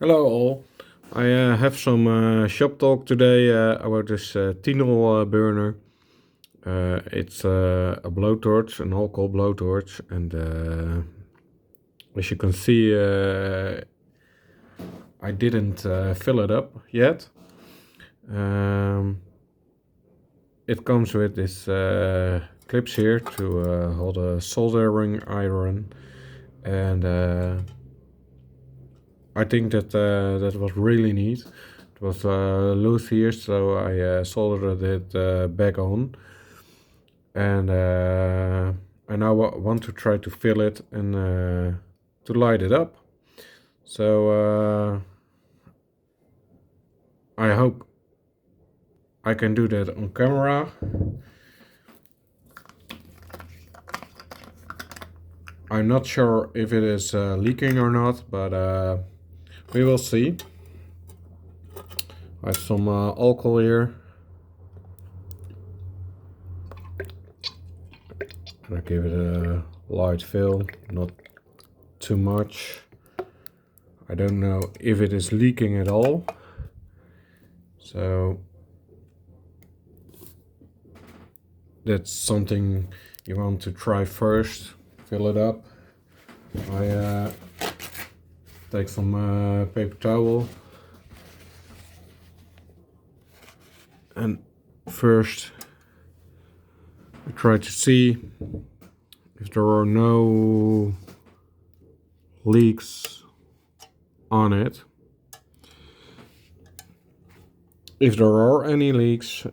Hello all. I have some shop talk today about this Tinol burner. It's a blowtorch, an alcohol blowtorch, and as you can see, I didn't fill it up yet. It comes with this clips here to hold a soldering iron, and I think that that was really neat. It was loose here, so I soldered it back on, and I now want to try to fill it and to light it up. So I hope I can do that on camera. I'm not sure if it is leaking or not, but we will see. I have some alcohol here. And I give it a light fill, not too much. I don't know if it is leaking at all. So that's something you want to try first. Fill it up. I take some paper towel. And first I try to see if there are no leaks on it. If there are any leaks,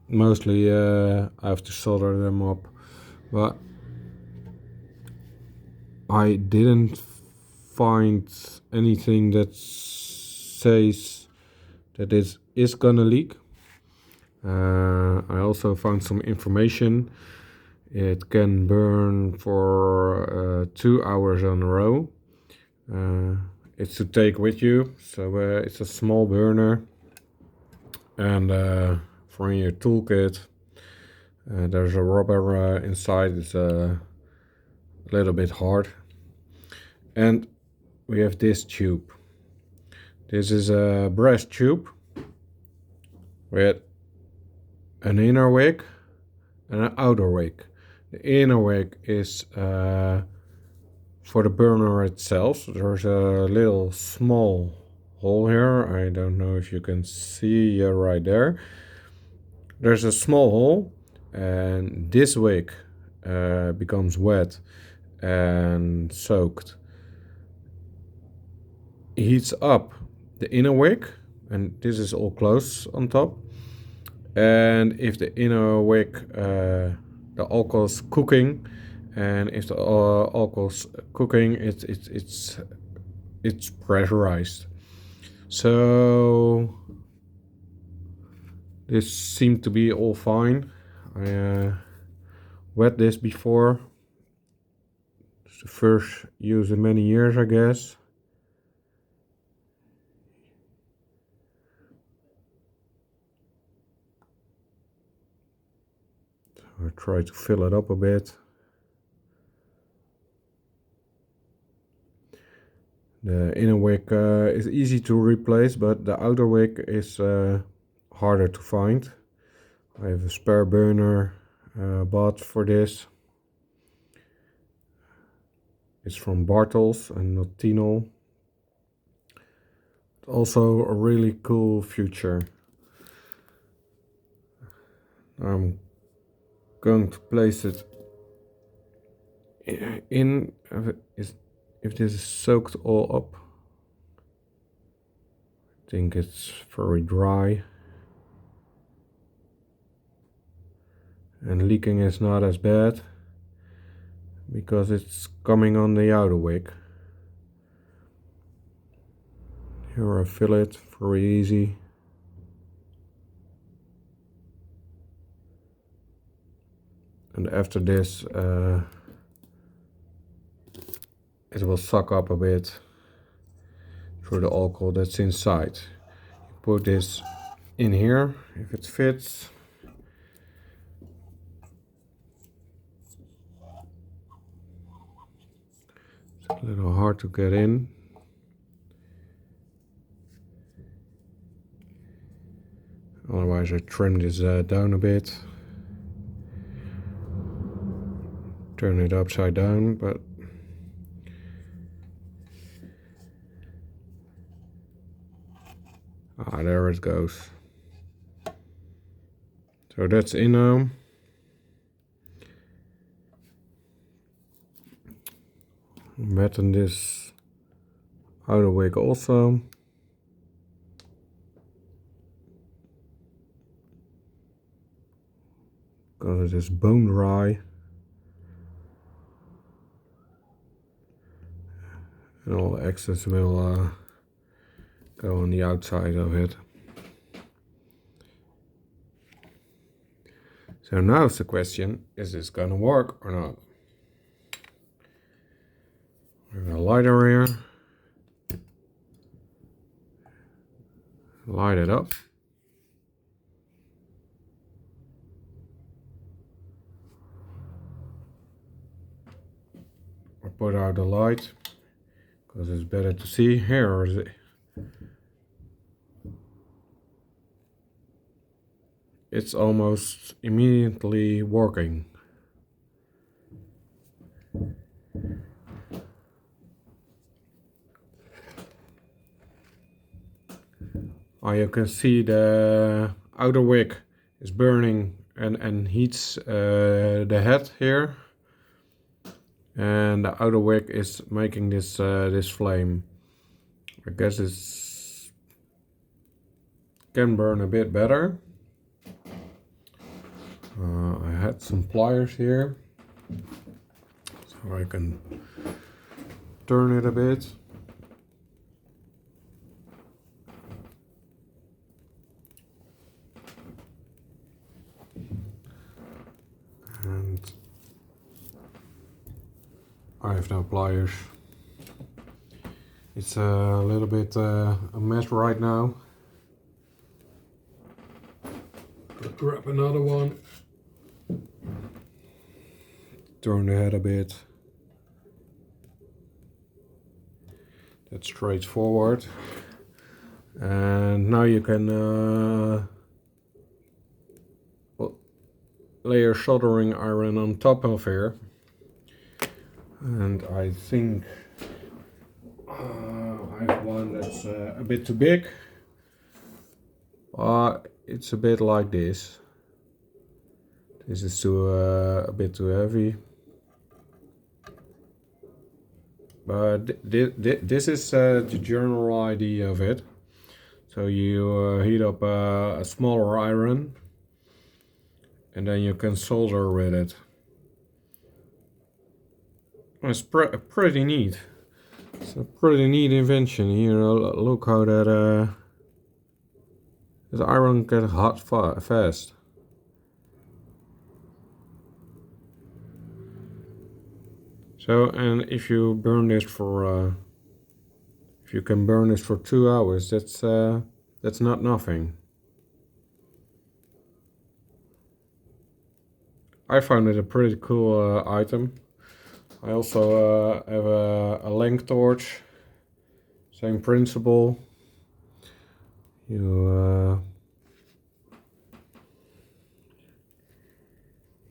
mostly I have to solder them up, but I didn't find anything that says that it is gonna leak. I also found some information. It can burn for 2 hours in a row. It's to take with you, so it's a small burner, and for your toolkit there's a rubber inside. It's a little bit hard, and we have this tube. This is a brass tube with an inner wick and an outer wick. The inner wick is for the burner itself. There's a little small hole here. I don't know if you can see right there. There's a small hole, and this wick becomes wet and soaked. Heats up the inner wick, and this is all closed on top. And if the inner wick, the alcohol's cooking, and if the alcohol's cooking, it's pressurized. So this seemed to be all fine. I wet this before. It's the first use in many years, I guess. So I try to fill it up a bit. The inner wick is easy to replace, but the outer wick is harder to find. I have a spare burner bought for this. It's from Bartels and not Tinol. Also a really cool feature. I'm going to place it in if this is soaked all up. I think it's very dry, and leaking is not as bad because it's coming on the outer wick. Here I fill it, very easy. And after this it will suck up a bit through the alcohol that's inside. You put this in here if it fits. It's a little hard to get in. Otherwise I trim this down a bit. Turn it upside down, but there it goes. So that's in now. Batten this outer wick also. Because it is bone dry. And all the excess will go on the outside of it. So now it's the question, is this gonna work or not? We have a lighter here. Light it up. I put out the light because it's better to see. Here is it. It's almost immediately working. You can see the outer wick is burning and heats the head here, and the outer wick is making this this flame. I guess it's can burn a bit better. I had some pliers here, so I can turn it a bit. And I have no pliers. It's a little bit a mess right now. Let's grab another one. Turn the head a bit. That's straightforward. And now you can lay your soldering iron on top of here. And I think I have one that's a bit too big. It's a bit like this. This is a bit too heavy. But this is the general idea of it. So you heat up a smaller iron, and then you can solder with it. It's pretty neat. It's a pretty neat invention. Here, look how that iron gets hot fast. So, and if you burn this for, if you can burn this for 2 hours, that's not nothing. I found it a pretty cool item. I also have a length torch. Same principle. You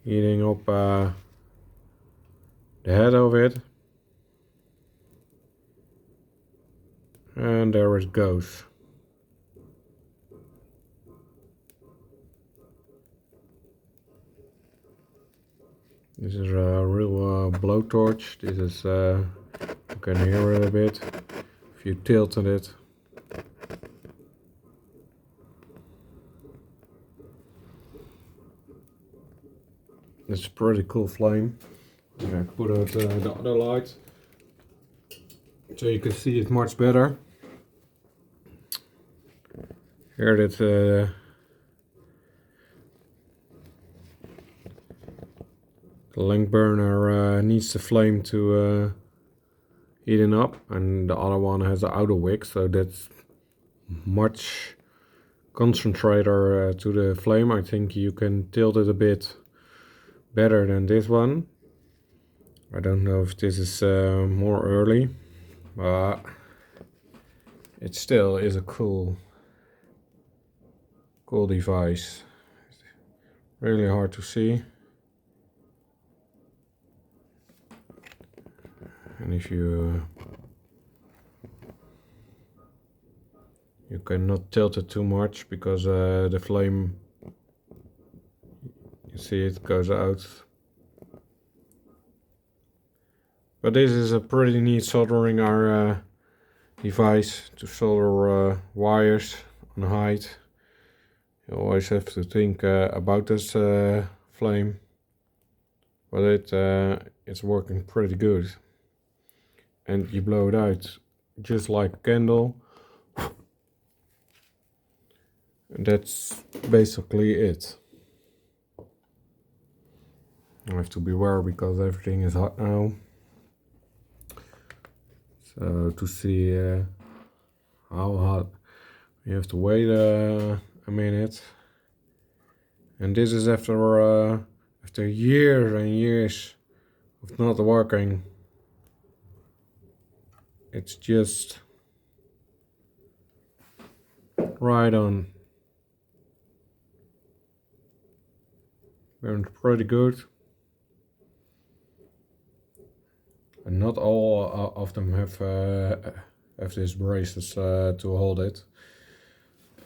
heating up the head of it, and there it goes. This is a real blowtorch. This is you can hear it a bit if you tilted it. It's a pretty cool flame. I put out the other light so you can see it much better. Here that the length burner needs the flame to heating up, and the other one has the outer wick, so that's much concentrator to the flame. I think you can tilt it a bit better than this one. I don't know if this is more early, but it still is a cool Cool device. Really hard to see. And if you cannot tilt it too much because the flame, you see it goes out. But this is a pretty neat soldering iron device to solder wires on height. You always have to think about this flame, but it's working pretty good. And you blow it out just like a candle. And that's basically it. I have to beware because everything is hot now. So to see how hot, you have to wait a minute. And this is after years and years of not working. It's just right on. Burned pretty good. And not all of them have this braces to hold it.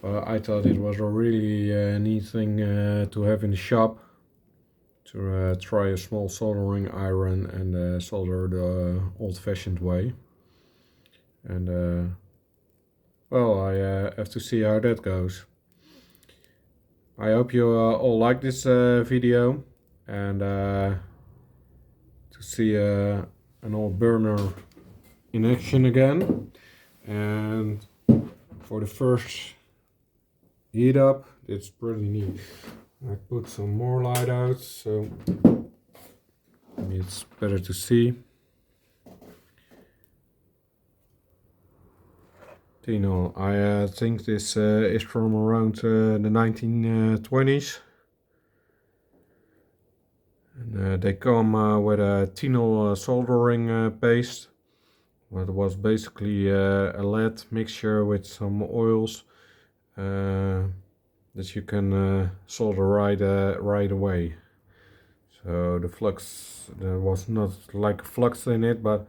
I thought it was a really neat thing to have in the shop, to try a small soldering iron and solder the old-fashioned way. And well, I have to see how that goes. I hope you all like this video, and to see an old burner in action again. And for the first heat up, it's pretty neat. I put some more light out, so it's better to see. Tinol, I think this is from around the 1920s. And they come with a Tinol soldering paste. Well, it was basically a lead mixture with some oils that you can solder right away. So the flux, there was not like flux in it, but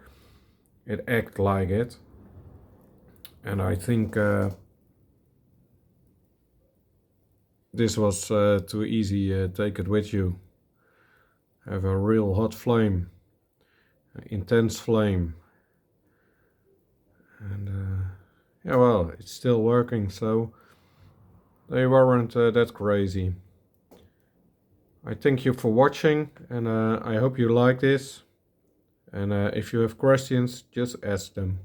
it acted like it. And I think this was too easy. Take it with you. Have a real hot flame, intense flame. And yeah, well, it's still working, so they weren't that crazy. I thank you for watching, and I hope you like this. And if you have questions, just ask them.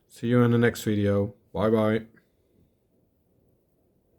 See you in the next video. Bye bye.